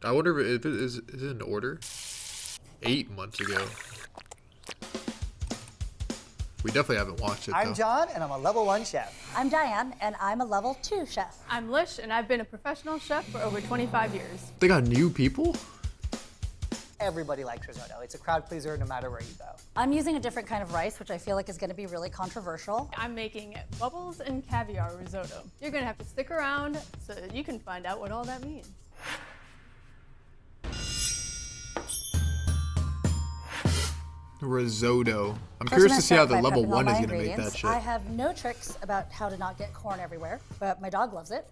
I wonder if it is it in order? 8 months ago. We definitely haven't watched it, though. I'm John, and I'm a level 1 chef. I'm Diane, and I'm a level 2 chef. I'm Lish, and I've been a professional chef for over 25 years. They got new people? Everybody likes risotto. It's a crowd pleaser no matter where you go. I'm using a different kind of rice, which I feel like is going to be really controversial. I'm making bubbles and caviar risotto. You're gonna have to stick around so that you can find out what all that means. Risotto. I'm First, curious I'm to see gonna how the start by level prepping all 1 is my going to make that ingredients. shit. I have no tricks about how to not get corn everywhere, but my dog loves it.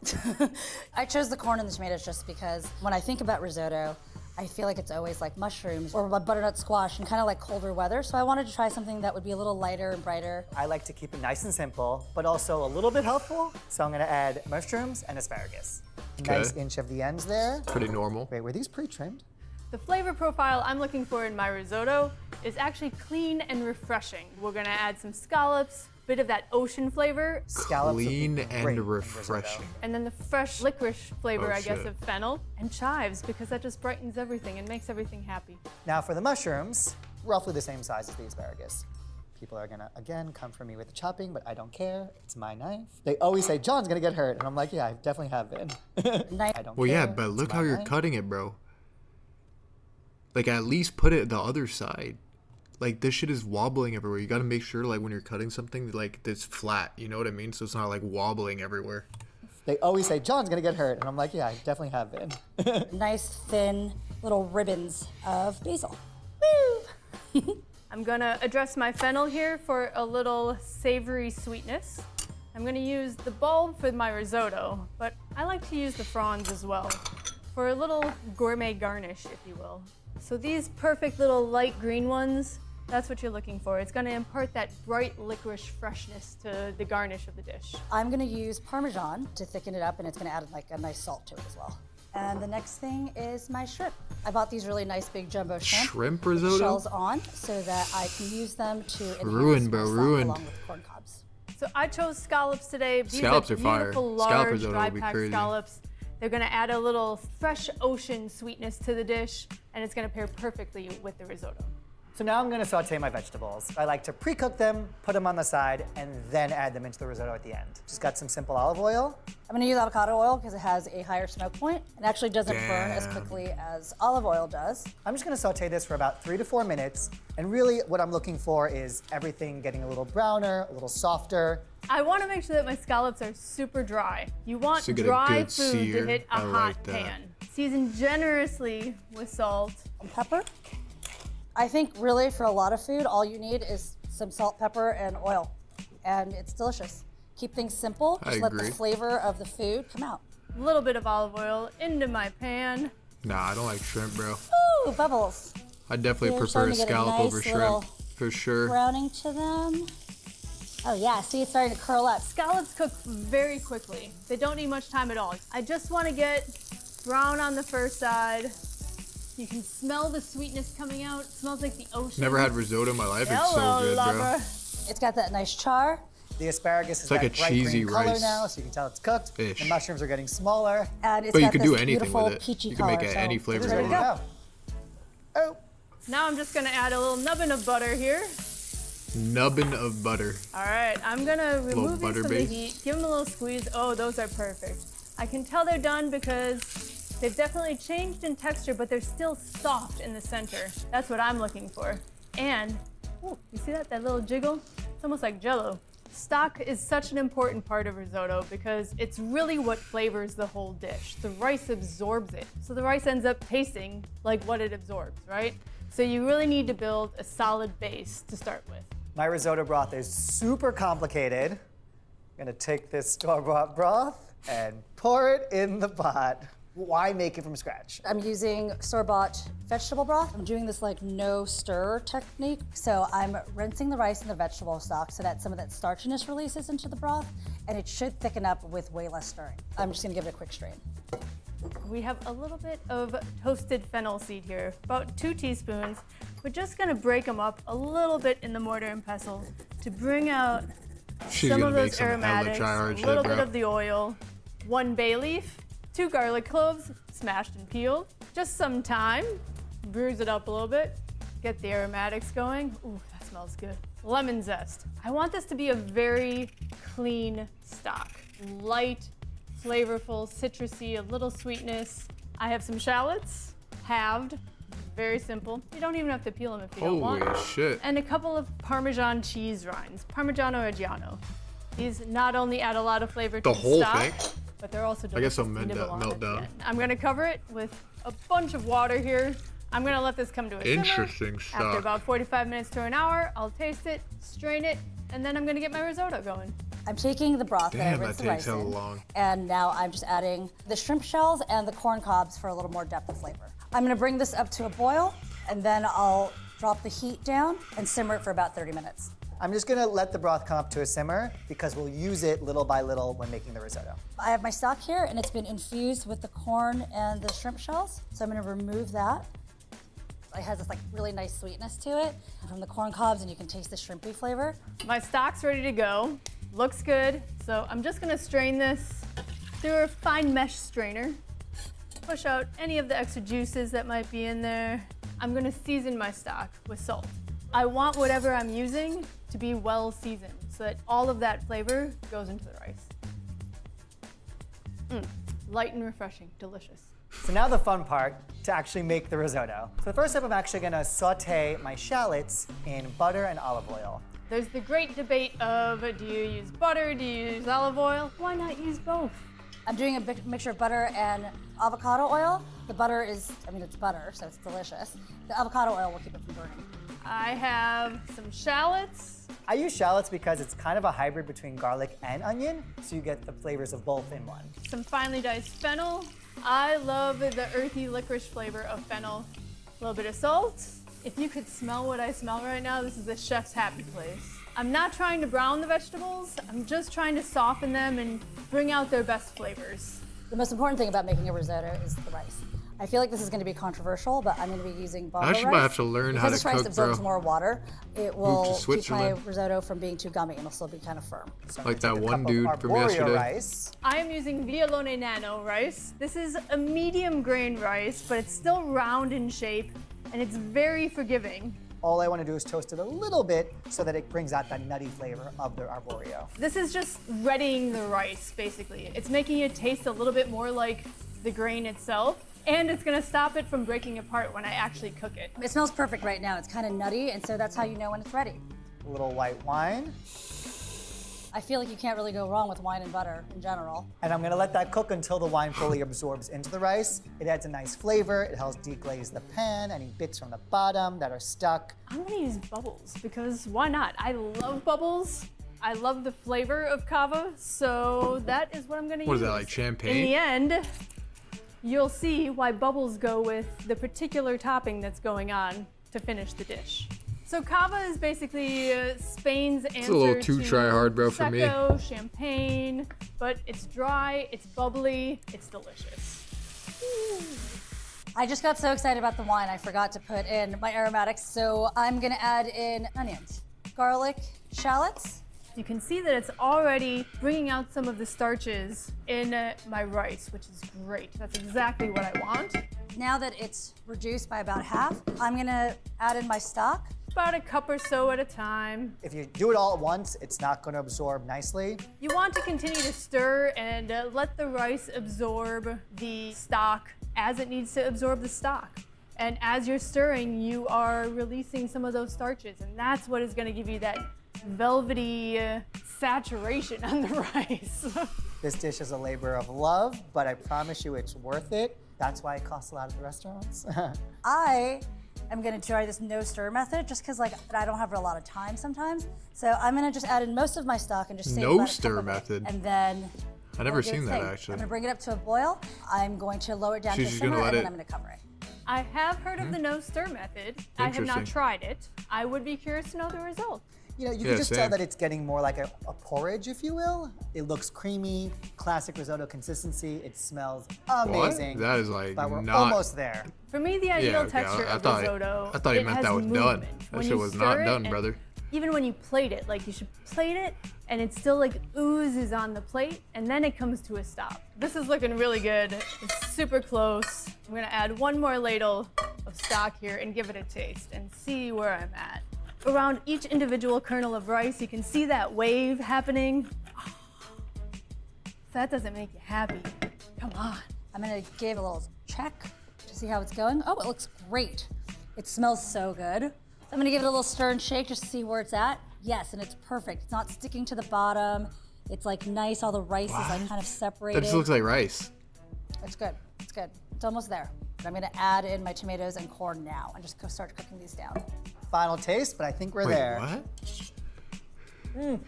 I chose the corn and the tomatoes just because when I think about risotto, I feel like it's always like mushrooms or butternut squash and kind of like colder weather. So I wanted to try something that would be a little lighter and brighter. I like to keep it nice and simple, but also a little bit healthful. So I'm gonna add mushrooms and asparagus. Okay. Nice inch of the ends there. Pretty normal. Wait, were these pre-trimmed? The flavor profile I'm looking for in my risotto is actually clean and refreshing. We're gonna add some scallops, bit of that ocean flavor, Scallops would be Clean great and in refreshing. risotto. and then the fresh licorice flavor, Oh, I guess, shit. of fennel, and chives, because that just brightens everything and makes everything happy. Now for the mushrooms, roughly the same size as the asparagus. People are gonna, again, come for me with the chopping, but I don't care. It's my knife. They always say, John's gonna get hurt. And I'm like, yeah, I definitely have been. Nice. I don't Well, care. yeah, but It's look my how you're knife. cutting it, bro. Like, at least put it the other side. Like, this shit is wobbling everywhere. You gotta make sure, like, when you're cutting something, like, it's flat. You know what I mean? So it's not, like, wobbling everywhere. They always say, John's gonna get hurt. And I'm like, yeah, I definitely have been. Nice thin little ribbons of basil. Woo! I'm gonna address my fennel here for a little savory sweetness. I'm gonna use the bulb for my risotto, but I like to use the fronds as well for a little gourmet garnish, if you will. So these perfect little light green ones, that's what you're looking for. It's gonna impart that bright licorice freshness to the garnish of the dish. I'm gonna use Parmesan to thicken it up, and it's gonna add like a nice salt to it as well. And the next thing is my shrimp. I bought these really nice big jumbo shrimp. Shrimp risotto? Shells on so that I can use them to enhance Ruined, my bro, stock ruined. along with the corn cobs. So I chose scallops today. These Scallops are are fire. beautiful, Scallop large, risotto dry would be packed crazy. scallops. They're gonna add a little fresh ocean sweetness to the dish, and it's gonna pair perfectly with the risotto. So now I'm gonna saute my vegetables. I like to pre-cook them, put them on the side, and then add them into the risotto at the end. Just got some simple olive oil. I'm gonna use avocado oil because it has a higher smoke point. It actually doesn't burn as Damn. quickly as olive oil does. I'm just gonna saute this for about 3 to 4 minutes. And really what I'm looking for is everything getting a little browner, a little softer. I wanna make sure that my scallops are super dry. You want So get a dry good food sear. to hit a I hot like that. pan. Season generously with salt. And pepper. I think really for a lot of food, all you need is some salt, pepper, and oil. And it's delicious. Keep things simple. I Just let the agree. flavor of the food come out. A little bit of olive oil into my pan. Nah, I don't like shrimp, bro. Ooh, bubbles. I definitely They're prefer starting a to get a scallop nice over little shrimp. For sure. Browning to them. Oh yeah, see it's starting to curl up. Scallops cook very quickly. They don't need much time at all. I just wanna get brown on the first side. You can smell the sweetness coming out. It smells like the ocean. Never had risotto in my life. It's Hello, so good, lover. bro. It's got that nice char. The asparagus is like that a bright cheesy green color rice. now, so you can tell it's cooked. Ish. The mushrooms are getting smaller. And it's But you got could this do anything beautiful with it. peachy You can make color, it so any It flavor is you ready to want. go. Oh, Now I'm just gonna add a little nubbin of butter here. Nubbin of butter. All right, I'm gonna remove these butter from the base. heat, give them a little squeeze. Oh, those are perfect. I can tell they're done because they've definitely changed in texture, but they're still soft in the center. That's what I'm looking for. And, oh, you see that little jiggle? It's almost like Jell-O. Stock is such an important part of risotto because it's really what flavors the whole dish. The rice absorbs it. So the rice ends up tasting like what it absorbs, right? So you really need to build a solid base to start with. my risotto broth is super complicated. I'm gonna take this store-bought broth and pour it in the pot. Why make it from scratch? I'm using store-bought vegetable broth. I'm doing this like no stir technique. So I'm rinsing the rice and the vegetable stock so that some of that starchiness releases into the broth, and it should thicken up with way less stirring. I'm just gonna give it a quick strain. We have a little bit of toasted fennel seed here, about 2 teaspoons. We're just gonna break them up a little bit in the mortar and pestle to bring out She's some gonna of make those some hella aromatics, try-hard a shit, little bro. bit of the oil, 1 bay leaf, 2 garlic cloves, smashed and peeled. Just some thyme, bruise it up a little bit, get the aromatics going. Ooh, that smells good. Lemon zest. I want this to be a very clean stock. Light, flavorful, citrusy, a little sweetness. I have some shallots, halved, very simple. You don't even have to peel them if you don't want. Holy shit. And a couple of Parmesan cheese rinds, Parmigiano Reggiano. These not only add a lot of flavor to The the whole stock, thing? but they're also I delicious guess I'll to melt nibble that- on melt at the down. end. I'm gonna cover it with a bunch of water here. I'm gonna let this come to a simmer. Interesting After stuff. about 45 minutes to an hour, I'll taste it, strain it, and then I'm gonna get my risotto going. I'm taking the broth that I Damn, that rinsed the takes rice hella in, long. and now I'm just adding the shrimp shells and the corn cobs for a little more depth of flavor. I'm gonna bring this up to a boil, and then I'll drop the heat down and simmer it for about 30 minutes. I'm just gonna let the broth come up to a simmer because we'll use it little by little when making the risotto. I have my stock here, and it's been infused with the corn and the shrimp shells, so I'm gonna remove that. It has this like really nice sweetness to it from the corn cobs, and you can taste the shrimpy flavor. My stock's ready to go. Looks good. So I'm just gonna strain this through a fine mesh strainer. Push out any of the extra juices that might be in there. I'm gonna season my stock with salt. I want whatever I'm using to be well seasoned so that all of that flavor goes into the rice. Light and refreshing, delicious. So now the fun part, to actually make the risotto. So the first step, I'm actually gonna saute my shallots in butter and olive oil. There's the great debate of do you use butter, do you use olive oil? Why not use both? I'm doing a mixture of butter and avocado oil. The butter is, I mean, it's butter, so it's delicious. The avocado oil will keep it from burning. I have some shallots. I use shallots because it's kind of a hybrid between garlic and onion, so you get the flavors of both in one. Some finely diced fennel. I love the earthy licorice flavor of fennel. A little bit of salt. If you could smell what I smell right now, this is the chef's happy place. I'm not trying to brown the vegetables. I'm just trying to soften them and bring out their best flavors. The most important thing about making a risotto is the rice. I feel like this is going to be controversial, but I'm going to be using bomba rice. I actually might have to learn how to Because this rice cook, absorbs bro. more water, it will keep my Switzerland. risotto from being too gummy and it'll still be kind of firm. So I'm Like gonna that take a one cup of dude from arborio yesterday. rice. I am using Violone Nano rice. This is a medium grain rice, but it's still round in shape and it's very forgiving. All I want to do is toast it a little bit so that it brings out that nutty flavor of the arborio. This is just readying the rice, basically. It's making it taste a little bit more like the grain itself, and it's gonna stop it from breaking apart when I actually cook it. It smells perfect right now. It's kind of nutty, and so that's how you know when it's ready. A little white wine. I feel like you can't really go wrong with wine and butter in general. And I'm gonna let that cook until the wine fully absorbs into the rice. It adds a nice flavor. It helps deglaze the pan, any bits from the bottom that are stuck. I'm gonna use bubbles because why not? I love bubbles. I love the flavor of cava, so that is what I'm gonna use. What is that, like champagne? In the end, you'll see why bubbles go with the particular topping that's going on to finish the dish. So cava is basically Spain's answer a little too to try-hard, bro, for me. Prosecco, champagne, but it's dry, it's bubbly, it's delicious. I just got so excited about the wine, I forgot to put in my aromatics, so I'm gonna add in onions, garlic, shallots. You can see that it's already bringing out some of the starches in my rice, which is great. That's exactly what I want. Now that it's reduced by about half, I'm gonna add in my stock. About a cup or so at a time. If you do it all at once, it's not gonna absorb nicely. You want to continue to stir and let the rice absorb the stock as it needs to absorb the stock. And as you're stirring, you are releasing some of those starches, and that's what is gonna give you that velvety saturation on the rice. This dish is a labor of love, but I promise you it's worth it. That's why it costs a lot at the restaurants. I am gonna try this no stir method just because like I don't have a lot of time sometimes. So I'm gonna just add in most of my stock and just save No about a stir cup of it. method? And then I never we'll do seen its that thing. actually. I'm gonna bring it up to a boil. I'm going to lower it down She's to a just simmer gonna let and then it- I'm gonna cover it. I have heard of the no stir method. I have not Interesting. tried it. I would be curious to know the result. You know, you Yeah, can just tell same. that it's getting more like a porridge, if you will. It looks creamy, classic risotto consistency. It smells amazing. That is like But we're not. almost there. For me, the ideal okay, texture I of thought risotto, I thought he it meant has that was done. movement. That When shit you was stir not it done, and brother. even when you plate it, like you should plate it and it still like oozes on the plate and then it comes to a stop. This is looking really good. It's super close. I'm gonna add one more ladle of stock here and give it a taste and see where I'm at. Around each individual kernel of rice, you can see that wave happening. If that doesn't make you happy, come on. I'm gonna give a little check to see how it's going. Oh, it looks great. It smells so good. So I'm gonna give it a little stir and shake just to see where it's at. Yes, and it's perfect. It's not sticking to the bottom. It's like nice, all the rice is like kind of separated. That just looks like rice. It's good, it's good. It's almost there. But I'm gonna add in my tomatoes and corn now and just go start cooking these down. Final taste, but I think we're Wait, there. what?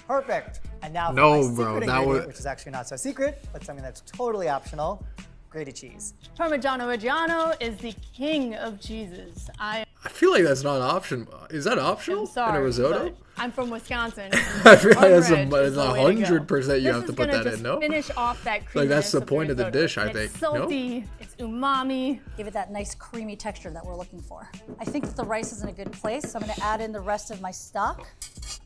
Perfect. And now for No, my bro, secret that ingredient, was- which is actually not so secret, but something that's totally optional, grated cheese. Parmigiano Reggiano is the king of cheeses. I I feel like that's not an option. Is that optional am sorry, in a risotto? but I'm from Wisconsin. I feel like that's Unred a is the way to go. 100% you This have to is put gonna that just in, no? Finish off that creaminess. Like, that's the of point of the risotto. dish, I It's think. No? salty, it's umami. Give it that nice creamy texture that we're looking for. I think that the rice is in a good place, so I'm gonna add in the rest of my stock.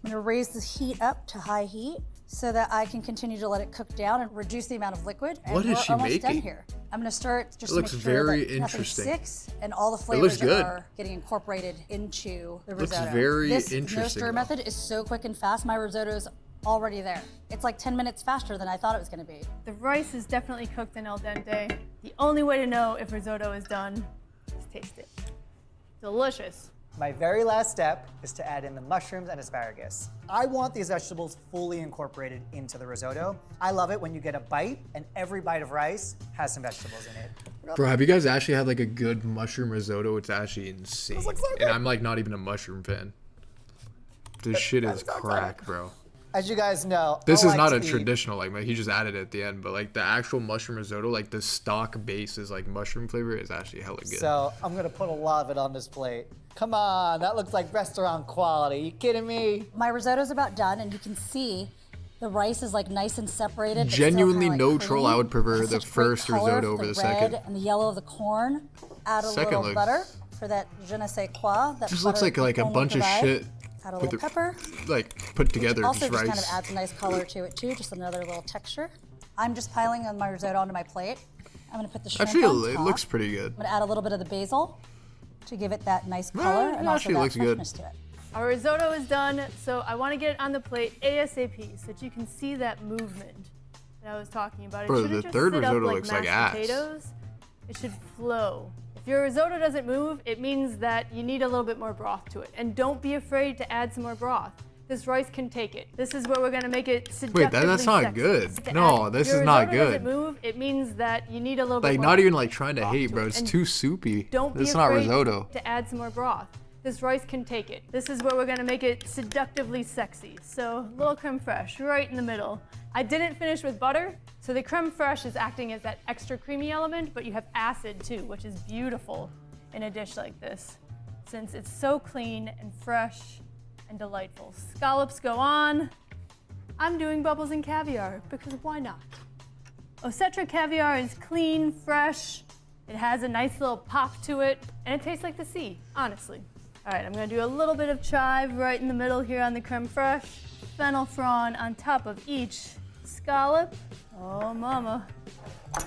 I'm gonna raise the heat up to high heat so that I can continue to let it cook down and reduce the amount of liquid. And What is we're she almost done making? here. I'm gonna stir it just It to looks make sure very that nothing interesting. sticks and all the looks flavors good. are getting incorporated into the Looks risotto. very this interesting, no stir though. method is so quick and fast. My risotto's already there. It's like 10 minutes faster than I thought it was gonna be. The rice is definitely cooked in al dente. The only way to know if risotto is done is taste it. Delicious. My very last step is to add in the mushrooms and asparagus. I want these vegetables fully incorporated into the risotto. I love it when you get a bite and every bite of rice has some vegetables in it. Bro, have you guys actually had like a good mushroom risotto? It's actually insane. looks so And good. I'm like not even a mushroom fan. This shit is crack, bro. As you guys know, This I is like not to a eat- traditional, like he just added it at the end, but like the actual mushroom risotto, like the stock base is like mushroom flavor is actually hella good. So I'm gonna put a lot of it on this plate. Come on, that looks like restaurant quality. You kidding me? My risotto's about done, and you can see the rice is like nice and separated. but still Genuinely kinda, no like, troll, creamy. I would prefer Has the such great first color risotto for over the red second. and the yellow of the corn. Add a Second little looks- butter for that je ne sais quoi. That Just looks butter like a will bunch of provide. shit Add a with little pepper. like put together, Also, just just rice. kind of adds a nice color to it too. Just another little texture. I'm just piling on my risotto onto my plate. I'm gonna put the shrimp Actually, on it top. looks pretty good. I'm gonna add a little bit of the basil to give it that nice Well, color it and also actually that looks good. freshness to it. Our risotto is done, so I want to get it on the plate ASAP so that you can see that movement that I was talking about. It Bro, shouldn't the just third sit up risotto like looks like mashed ass. potatoes. It should flow. If your risotto doesn't move, it means that you need a little bit more broth to it. And don't be afraid to add some more broth. This rice can take it. This is where we're gonna make it seductively that's not sexy. good. To No, add- this your is not risotto good. doesn't move, it means that you need a little bit Like more not even like trying to broth hate, to bro. it. It's And too soupy. don't be It's not afraid risotto. to add some more broth. This rice can take it. This is where we're gonna make it seductively sexy. So, little creme fraiche right in the middle. I didn't finish with butter, so the creme fraiche is acting as that extra creamy element, but you have acid too, which is beautiful in a dish like this, since it's so clean and fresh and delightful. Scallops go on. I'm doing bubbles and caviar, because why not? Osetra caviar is clean, fresh. It has a nice little pop to it, and it tastes like the sea, honestly. All right, I'm gonna do a little bit of chive right in the middle here on the creme fraiche. Fennel frond on top of each scallop. Oh, mama.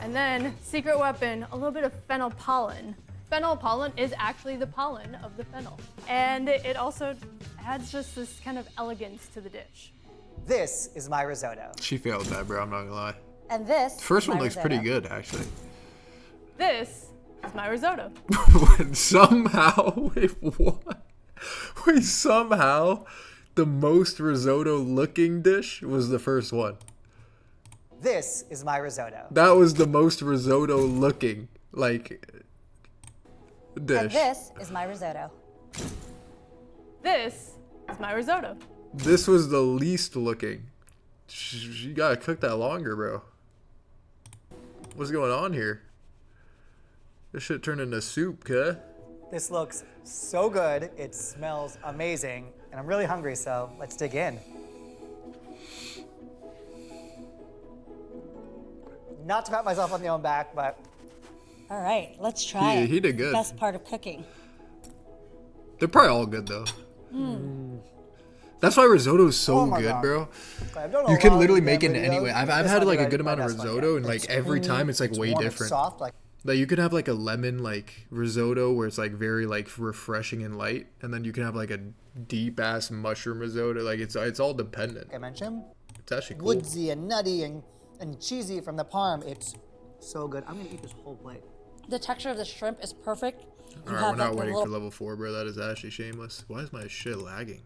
And then, secret weapon, a little bit of fennel pollen. Fennel pollen is actually the pollen of the fennel. And it also adds just this kind of elegance to the dish. This is my risotto. She failed that, bro. I'm not gonna lie. And this First is one my looks pretty risotto. good, actually. This is my risotto. Somehow, wait, what? Wait, somehow, the most risotto-looking dish was the first one. This is my risotto. That was the most risotto-looking, like, And dish. this is my risotto. This is my risotto. This was the least looking. You gotta cook that longer, bro. What's going on here? This shit turned into soup, cuh. This looks so good. It smells amazing. And I'm really hungry, so let's dig in. Not to pat myself on the own back, but All right, let's try it. He did good. Best part of cooking. They're probably all good though. That's why risotto is so Oh my good, God. bro. I've done a You can lot literally of make it in videos. any way. I've This had might like be a good my amount of best one risotto, yet. and like It's every creamy, time it's like way warm, it's different. soft, like Like you could have like a lemon like risotto where it's like very like refreshing and light, and then you can have like a deep ass mushroom risotto. Like it's all dependent. I mentioned, It's actually cool. woodsy and nutty and cheesy from the parm. It's so good. I'm gonna eat this whole plate. The texture of the shrimp is perfect. You All right, have we're not like the waiting little for level 4, bro. That is actually shameless. Why is my shit lagging?